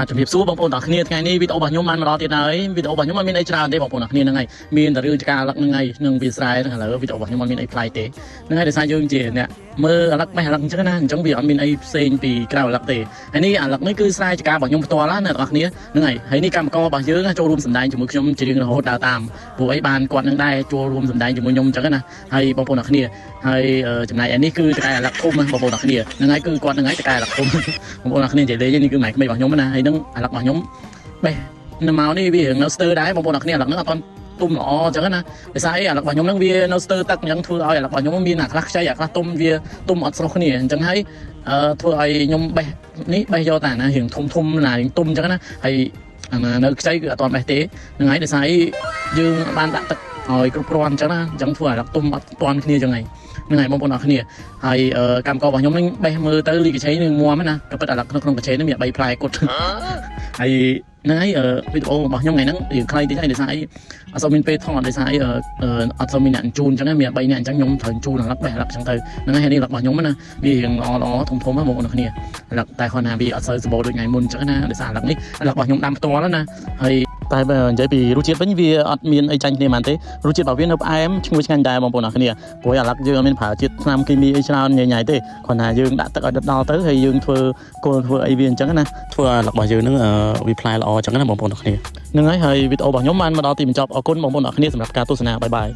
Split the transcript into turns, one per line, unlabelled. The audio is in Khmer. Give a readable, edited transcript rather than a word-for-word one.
ជំរាបសួរបងប្អូនទាំងគ្នាថ្ងៃនេះវីដេអូរបស់ខ្ញុំបានមកដល់ទៀតហើយវីដេអូរបស់ខ្ញុំមិនមានអីច្រើនទេបងប្អូនទាំងគ្នាហ្នឹងហើយមានតែរឿងចការអាឡឹកហ្នឹងហើយនឹងវាស្រែហ្នឹងឥឡូវវីដេអូរបស់ខ្ញុំមិនមានអីប្លែកទេហ្នឹងហើយដោយសារយើងជាអ្នកមើលអាឡឹកបេះអាឡឹកអញ្ចឹងណាអញ្ចឹងវាអត់មានអីផ្សេងពីក្រៅអាឡឹកទេហើយនេះអាឡឹកនេះគឺស្រែចការរបស់ខ្ញុំផ្ទាល់ណាអ្នកទាំងគ្នាហ្នឹងហើយនេះកម្មកររបស់យើងចូលរួមសម្ដែងជាមួយខ្ញុំជារៀងរហូតដើរតាមព្រោះអីបានគាត់នឹងដែរចូលរួមសម្ដែងជាមួយខ្ញុំអញ្ចឹងណាហើយបងប្អូនទាំងគ្នាហើយចំណែកឯនេះគឺចការអាឡឹកធំបងប្អូនទាំងគ្នាហ្នឹងហើយគឺគាត់ហ្នឹងហើយចការអាឡឹកធំបងប្អូនទាំងគ្នានិយាយលេងនេះគឺម៉ែក្មេងរបស់ខ្ញុំណាហើយនឹងអាឡឹករបស់ខ្ញុំបេះនៅមកនេះវានៅស្ទើរដែរបងប្អូនទាំងគ្នាអាឡឹកហ្នឹងអត់ទាន់ទុំល្អអញ្ចឹងណាដោយសារអីអាឡឹករបស់ខ្ញុំហ្នឹងវានៅស្ទើរទឹកអញ្ចឹងធ្វើឲ្យអាឡឹករបស់ខ្ញុំមានអាខ្លះខ្ចីអាខ្លះទុំវាទុំអត់ស្រុះគ្នាអញ្ចឹងហើយធ្វើឲ្យខ្ញុំបេះនេះបេះយកតែណារៀងធំណារៀងទុំអញ្ចឹងណាហើយនៅខ្ចីគឺអត់ទាន់បេះទេហ្នឹងហើយដោយសារអីយើងបានដាក់ទឹកឲ្យគ្រប់គ្រាន់អញ្ចឹងណាអញ្ចឹងធ្វើឲ្យអាឡឹកទុំអត់ទាន់គ្នាអញ្ចឹងហើយហ្នឹងហើយបងប្អូនអរគ្នាហើយកម្មកររបស់ខ្ញុំនឹងបេះមើលទៅលីកឆេនឹងមួមណាក៏ពិតអាឡឹកក្នុងកឆេនឹងមាន3ផ្លែគត់ហើយហ្នឹងហើយវីដេអូរបស់ខ្ញុំថ្ងៃហ្នឹងរៀងខ្លីតិចហើយដោយសារអីអត់សូវមានពេលថតដោយសារអីអត់សូវមានអ្នកជូនអញ្ចឹងមាន3នាក់អញ្ចឹងខ្ញុំត្រូវជូនអាឡឹកបេះអាឡឹកអញ្ចឹងទៅហ្នឹងហើយនេះអាឡឹករបស់ខ្ញុំណាវារៀងល្អធំណាបងប្អូនគ្នាអាឡឹកតែគាត់ណាវាអត់សូវសម្បូរដូចថ្ងៃមុនអញ្ចឹងណាដោយសារអាឡឹកនេះអាឡឹករបស់ខ្ញុំដាំផ្ទាល់ណាហើយតែបើនិយាយពីរសជាតិវិញវាអត់មានអីចាញ់គ្នាហ្មងទេរសជាតិរបស់វានៅផ្អែមឈ្ងុយឆ្ងាញ់ដែរបងប្អូនអរគ្នាព្រោះអាឡឹកយើងអត់មានប្រើជាតិថ្នាំគីមីអីច្រើនញ៉ៃទេគ្រាន់តែយើងដាក់ទឹកឲ្យដិតដល់ទៅហើយយើងធ្វើគល់ធ្វើអីវាអញ្ចឹងណាធ្វើអាឡឹករបស់យើងនឹងវាផ្លែល្អអញ្ចឹងណាបងប្អូនអរគ្នាហ្នឹងហើយវីដេអូរបស់ខ្ញុំបានមកដល់ទីបញ្ចប់អរគុណបងប្អូនអរគ្នាសម្រាប់ការទស្សនាបាយបាយ